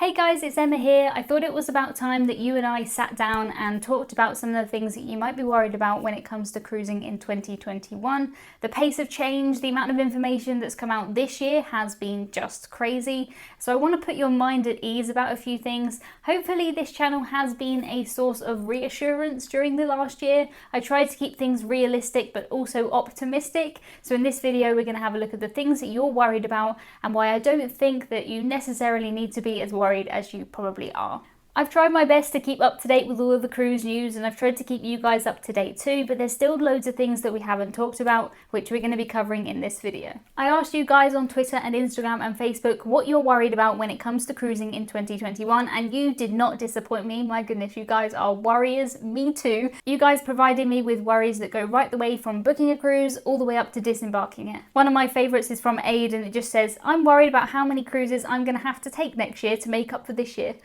Hey guys, it's Emma here. I thought it was about time that you and I sat down and talked about some of the things that you might be worried about when it comes to cruising in 2021. The pace of change, the amount of information that's come out this year has been just crazy. So I want to put your mind at ease about a few things. Hopefully this channel has been a source of reassurance during the last year. I tried to keep things realistic but also optimistic. So in this video we're going to have a look at the things that you're worried about and why I don't think that you necessarily need to be as worried as you probably are. I've tried my best to keep up to date with all of the cruise news, and I've tried to keep you guys up to date too, but there's still loads of things that we haven't talked about, which we're going to be covering in this video. I asked you guys on Twitter and Instagram and Facebook what you're worried about when it comes to cruising in 2021, and you did not disappoint me. My goodness, you guys are warriors. Me too. You guys provided me with worries that go right the way from booking a cruise all the way up to disembarking it. One of my favorites is from Aid, and it just says, "I'm worried about how many cruises I'm going to have to take next year to make up for this year."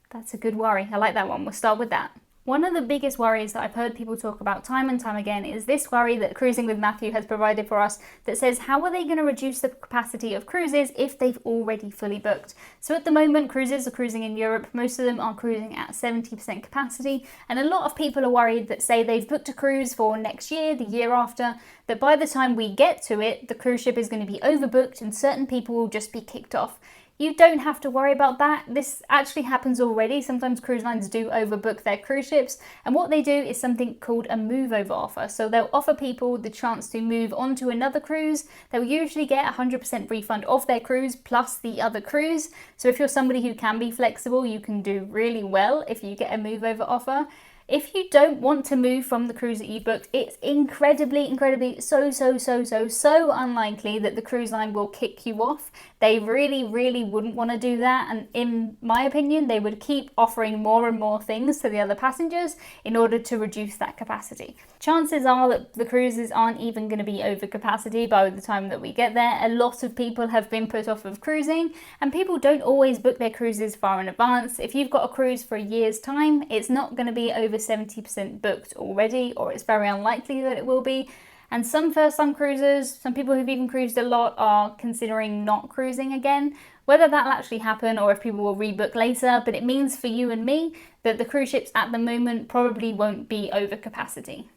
That's a good worry. I like that one. We'll start with that. One of the biggest worries that I've heard people talk about time and time again is this worry that Cruising with Matthew has provided for us that says, how are they going to reduce the capacity of cruises if they've already fully booked? So at the moment, cruises are cruising in Europe. Most of them are cruising at 70% capacity. And a lot of people are worried that, say they've booked a cruise for next year, the year after, that by the time we get to it, the cruise ship is going to be overbooked and certain people will just be kicked off. You don't have to worry about that. This actually happens already. Sometimes cruise lines do overbook their cruise ships, and what they do is something called a move over offer. So they'll offer people the chance to move on to another cruise. They'll usually get 100% refund of their cruise plus the other cruise. So if you're somebody who can be flexible, you can do really well if you get a move over offer. If you don't want to move from the cruise that you booked, it's incredibly so unlikely that the cruise line will kick you off. They really wouldn't want to do that, and in my opinion they would keep offering more and more things to the other passengers in order to reduce that capacity. Chances are that the cruises aren't even going to be over capacity by the time that we get there. A lot of people have been put off of cruising, and people don't always book their cruises far in advance. If you've got a cruise for a year's time, it's not going to be over 70% booked already, or it's very unlikely that it will be. And some first-time cruisers, some people who've even cruised a lot, are considering not cruising again. Whether that'll actually happen or if people will rebook later, but it means for you and me that the cruise ships at the moment probably won't be over capacity.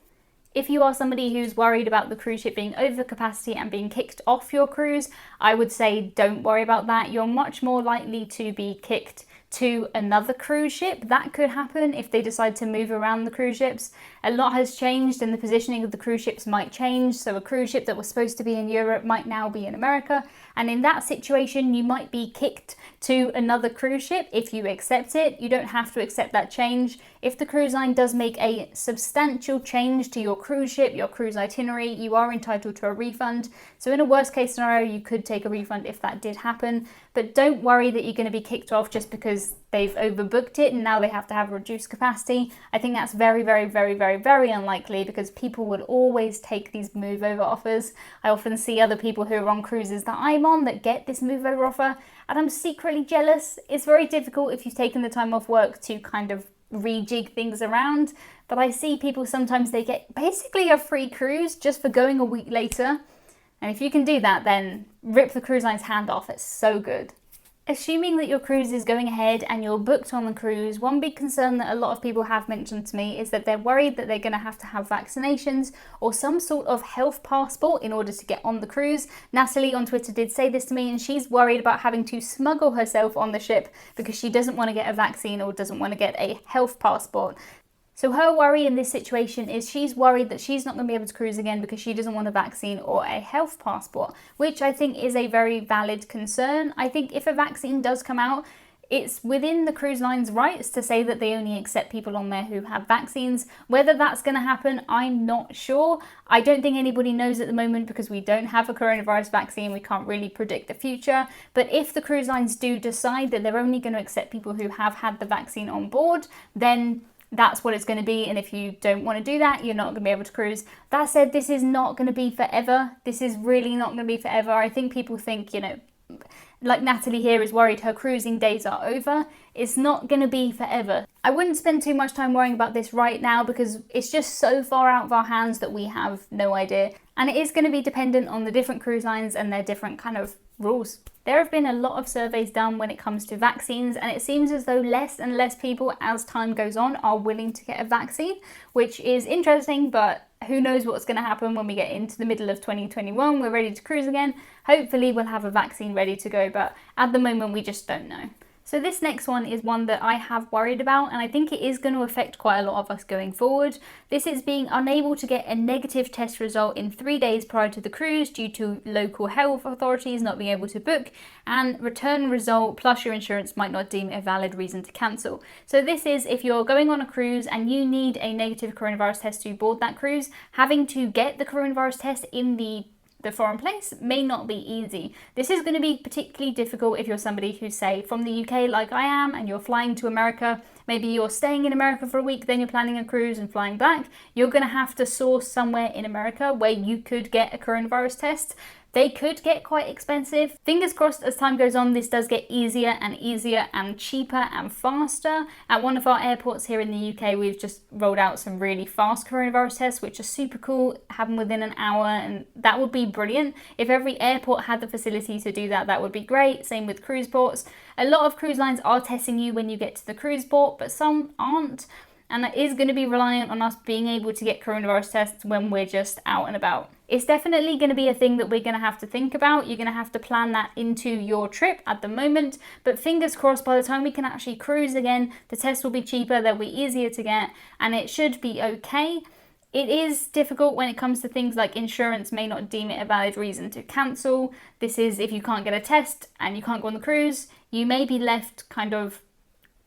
If you are somebody who's worried about the cruise ship being over capacity and being kicked off your cruise, I would say don't worry about that. You're much more likely to be kicked to another cruise ship. That could happen if they decide to move around the cruise ships. A lot has changed and the positioning of the cruise ships might change. So a cruise ship that was supposed to be in Europe might now be in America. And in that situation, you might be kicked to another cruise ship if you accept it. You don't have to accept that change. If the cruise line does make a substantial change to your cruise ship, your cruise itinerary, you are entitled to a refund. So in a worst case scenario, you could take a refund if that did happen. But don't worry that you're going to be kicked off just because they've overbooked it and now they have to have reduced capacity. I think that's very unlikely because people will always take these move over offers. I often see other people who are on cruises that I'm on that get this move over offer, and I'm secretly jealous. It's very difficult if you've taken the time off work to kind of rejig things around, but I see people sometimes they get basically a free cruise just for going a week later. And if you can do that, then rip the cruise line's hand off. It's so good. Assuming that your cruise is going ahead and you're booked on the cruise, one big concern that a lot of people have mentioned to me is that they're worried that they're going to have vaccinations or some sort of health passport in order to get on the cruise. Natalie on Twitter did say this to me, and she's worried about having to smuggle herself on the ship because she doesn't want to get a vaccine or doesn't want to get a health passport. So her worry in this situation is she's worried that she's not going to be able to cruise again because she doesn't want a vaccine or a health passport, which I think is a very valid concern. I think if a vaccine does come out, it's within the cruise line's rights to say that they only accept people on there who have vaccines. Whether that's going to happen, I'm not sure. I don't think anybody knows at the moment because we don't have a coronavirus vaccine. We can't really predict the future. But if the cruise lines do decide that they're only going to accept people who have had the vaccine on board, then that's what it's going to be, and if you don't want to do that, you're not going to be able to cruise. That said, this is not going to be forever. This is really not going to be forever. I think people think, you know, like Natalie here is worried her cruising days are over. It's not going to be forever. I wouldn't spend too much time worrying about this right now because it's just so far out of our hands that we have no idea. And it is going to be dependent on the different cruise lines and their different kind of rules. There have been a lot of surveys done when it comes to vaccines, and it seems as though less and less people as time goes on are willing to get a vaccine, which is interesting, but who knows what's going to happen when we get into the middle of 2021. We're ready to cruise again. Hopefully we'll have a vaccine ready to go, but at the moment we just don't know. So this next one is one that I have worried about, and I think it is going to affect quite a lot of us going forward. This is being unable to get a negative test result in 3 days prior to the cruise due to local health authorities not being able to book, and return result plus your insurance might not deem it a valid reason to cancel. So this is if you're going on a cruise and you need a negative coronavirus test to board that cruise, having to get the coronavirus test in the foreign place may not be easy. This is going to be particularly difficult if you're somebody who's, say, from the UK like I am, and you're flying to America. Maybe you're staying in America for a week, then you're planning a cruise and flying back. You're going to have to source somewhere in America where you could get a coronavirus test. They could get quite expensive. Fingers crossed as time goes on, this does get easier and cheaper and faster. At one of our airports here in the UK, we've just rolled out some really fast coronavirus tests, which are super cool, happen within an hour, and that would be brilliant. If every airport had the facility to do that, that would be great. Same with cruise ports. A lot of cruise lines are testing you when you get to the cruise port, but some aren't. And that is going to be reliant on us being able to get coronavirus tests when we're just out and about. It's definitely going to be a thing that we're going to have to think about. You're going to have to plan that into your trip at the moment. But fingers crossed, by the time we can actually cruise again, the test will be cheaper, they'll be easier to get, and it should be okay. It is difficult when it comes to things like insurance may not deem it a valid reason to cancel. This is if you can't get a test and you can't go on the cruise, you may be left kind of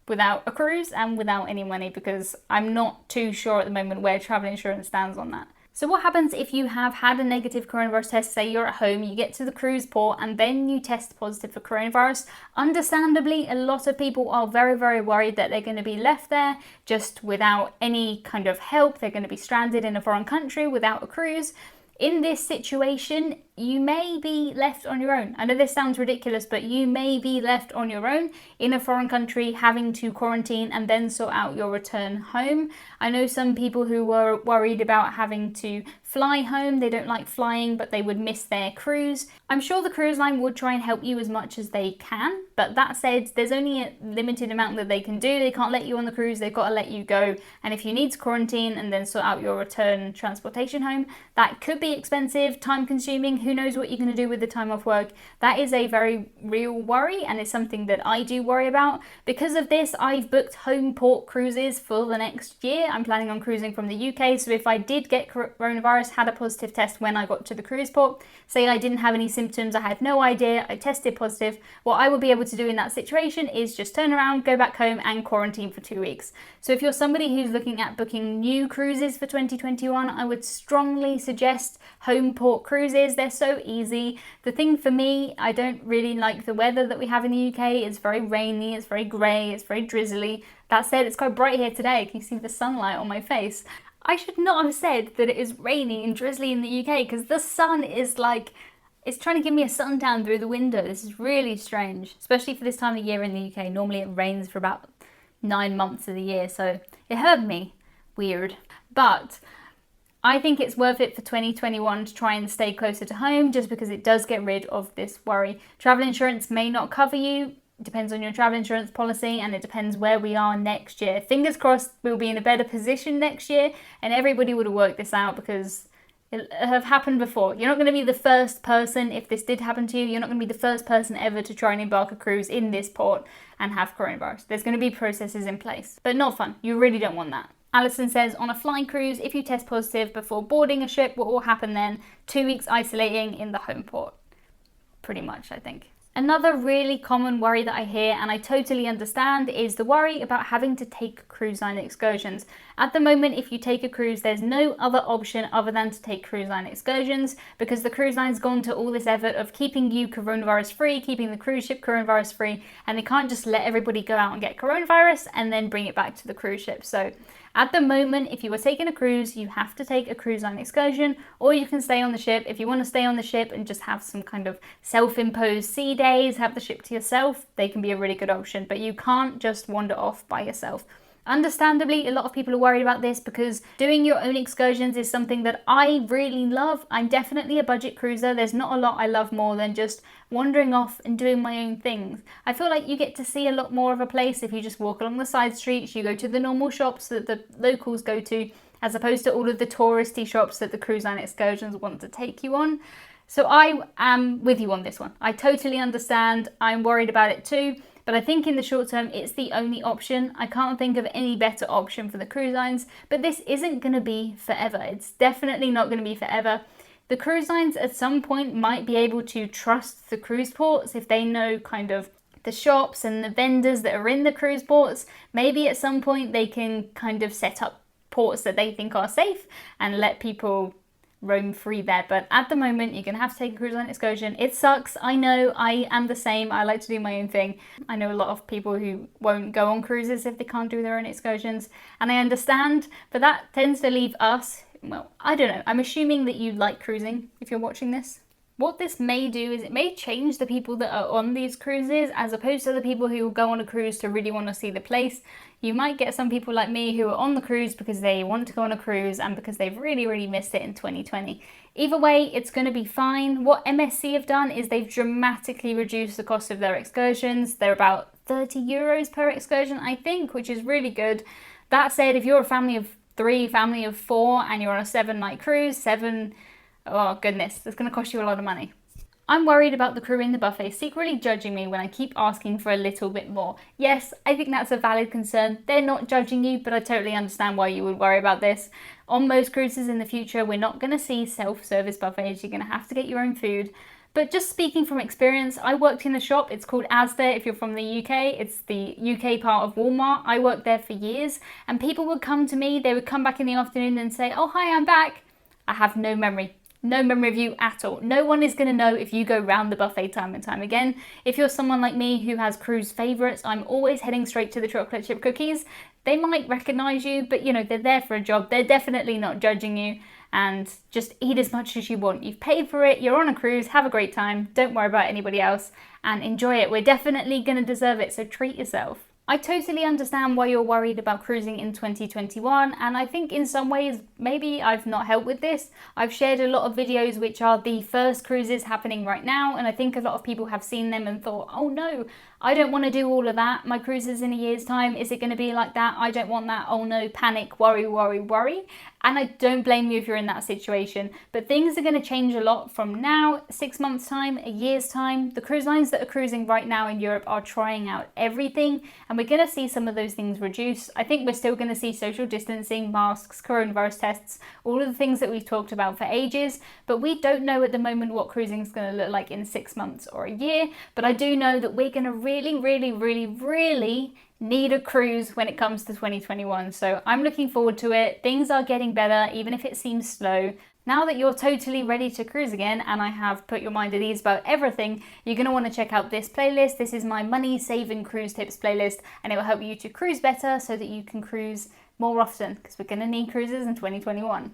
without a cruise and without any money, because I'm not too sure at the moment where travel insurance stands on that. So what happens if you have had a negative coronavirus test, say you're at home, you get to the cruise port and then you test positive for coronavirus? Understandably, a lot of people are very, very worried that they're going to be left there just without any kind of help. They're going to be stranded in a foreign country without a cruise. In this situation, you may be left on your own. I know this sounds ridiculous, but you may be left on your own in a foreign country having to quarantine and then sort out your return home. I know some people who were worried about having to fly home. They don't like flying, but they would miss their cruise. I'm sure the cruise line would try and help you as much as they can, but that said, there's only a limited amount that they can do. They can't let you on the cruise, they've got to let you go. And if you need to quarantine and then sort out your return transportation home, that could be expensive, time consuming. Who knows what you're going to do with the time off work? That is a very real worry, and it's something that I do worry about. Because of this, I've booked home port cruises for the next year. I'm planning on cruising from the UK, so if I did get coronavirus, had a positive test when I got to the cruise port, say I didn't have any symptoms, I had no idea, I tested positive, what I would be able to do in that situation is just turn around, go back home and quarantine for 2 weeks. So if you're somebody who's looking at booking new cruises for 2021, I would strongly suggest home port cruises. They're so easy. The thing for me, I don't really like the weather that we have in the UK. It's very rainy, it's very grey, it's very drizzly. That said, it's quite bright here today. Can you see the sunlight on my face? I should not have said that it is rainy and drizzly in the UK, because the sun is like, it's trying to give me a suntan through the window. This is really strange, especially for this time of year in the UK. Normally it rains for about 9 months of the year, so it hurt me. Weird. But I think it's worth it for 2021 to try and stay closer to home, just because it does get rid of this worry. Travel insurance may not cover you. It depends on your travel insurance policy, and it depends where we are next year. Fingers crossed we'll be in a better position next year and everybody would have worked this out, because it have happened before. You're not going to be the first person, if this did happen to you, you're not going to be the first person ever to try and embark a cruise in this port and have coronavirus. There's going to be processes in place, but not fun. You really don't want that. Alison says, on a flying cruise, if you test positive before boarding a ship, what will happen then? 2 weeks isolating in the home port. Pretty much, I think. Another really common worry that I hear, and I totally understand, is the worry about having to take cruise line excursions. At the moment, if you take a cruise, there's no other option other than to take cruise line excursions, because the cruise line's gone to all this effort of keeping you coronavirus free, keeping the cruise ship coronavirus free, and they can't just let everybody go out and get coronavirus and then bring it back to the cruise ship. So at the moment, if you were taking a cruise, you have to take a cruise line excursion, or you can stay on the ship. If you want to stay on the ship and just have some kind of self-imposed sea days, have the ship to yourself, they can be a really good option, but you can't just wander off by yourself. Understandably, a lot of people are worried about this because doing your own excursions is something that I really love. I'm definitely a budget cruiser. There's not a lot I love more than just wandering off and doing my own things. I feel like you get to see a lot more of a place if you just walk along the side streets, you go to the normal shops that the locals go to, as opposed to all of the touristy shops that the cruise line excursions want to take you on. So I am with you on this one. I totally understand. I'm worried about it too. But I think in the short term, it's the only option. I can't think of any better option for the cruise lines, but this isn't going to be forever. It's definitely not going to be forever. The cruise lines at some point might be able to trust the cruise ports if they know kind of the shops and the vendors that are in the cruise ports. Maybe at some point they can kind of set up ports that they think are safe and let people roam free there. But at the moment, you're gonna have to take a cruise line excursion. It sucks. I know. I am the same. I like to do my own thing. I know a lot of people who won't go on cruises if they can't do their own excursions, and I understand, but that tends to leave us, well, I don't know. I'm assuming that you like cruising if you're watching this. What this may do is it may change the people that are on these cruises as opposed to the people who will go on a cruise to really want to see the place. You might get some people like me who are on the cruise because they want to go on a cruise and because they've really missed it in 2020. Either way, it's going to be fine. What MSC have done is they've dramatically reduced the cost of their excursions. They're about 30 euros per excursion, I think, which is really good. That said, if you're a family of 3, family of 4, and you're on a 7-night cruise, oh goodness, that's going to cost you a lot of money. I'm worried about the crew in the buffet secretly judging me when I keep asking for a little bit more. Yes, I think that's a valid concern. They're not judging you, but I totally understand why you would worry about this. On most cruises in the future, we're not going to see self-service buffets. You're going to have to get your own food. But just speaking from experience, I worked in a shop. It's called Asda if you're from the UK. It's the UK part of Walmart. I worked there for years, and people would come to me. They would come back in the afternoon and say, "Oh, hi, I'm back." I have no memory. No memory of you at all. No one is going to know if you go round the buffet time and time again. If you're someone like me who has cruise favourites, I'm always heading straight to the chocolate chip cookies. They might recognise you, but you know, they're there for a job. They're definitely not judging you, and just eat as much as you want. You've paid for it, you're on a cruise, have a great time. Don't worry about anybody else and enjoy it. We're definitely going to deserve it, so treat yourself. I totally understand why you're worried about cruising in 2021, and I think in some ways maybe I've not helped with this. I've shared a lot of videos which are the first cruises happening right now, and I think a lot of people have seen them and thought, oh no, I don't want to do all of that. My cruise is in a year's time. Is it going to be like that? I don't want that. Oh no, panic, worry. And I don't blame you if you're in that situation, but things are going to change a lot from now, 6 months time, a year's time. The cruise lines that are cruising right now in Europe are trying out everything, and we're going to see some of those things reduce. I think we're still going to see social distancing, masks, coronavirus tests, all of the things that we've talked about for ages, but we don't know at the moment what cruising is going to look like in 6 months or a year. But I do know that we're going to really need a cruise when it comes to 2021. So I'm looking forward to it. Things are getting better, even if it seems slow. Now that you're totally ready to cruise again, and I have put your mind at ease about everything, you're going to want to check out this playlist. This is my money saving cruise tips playlist, and it will help you to cruise better so that you can cruise more often, because we're going to need cruises in 2021.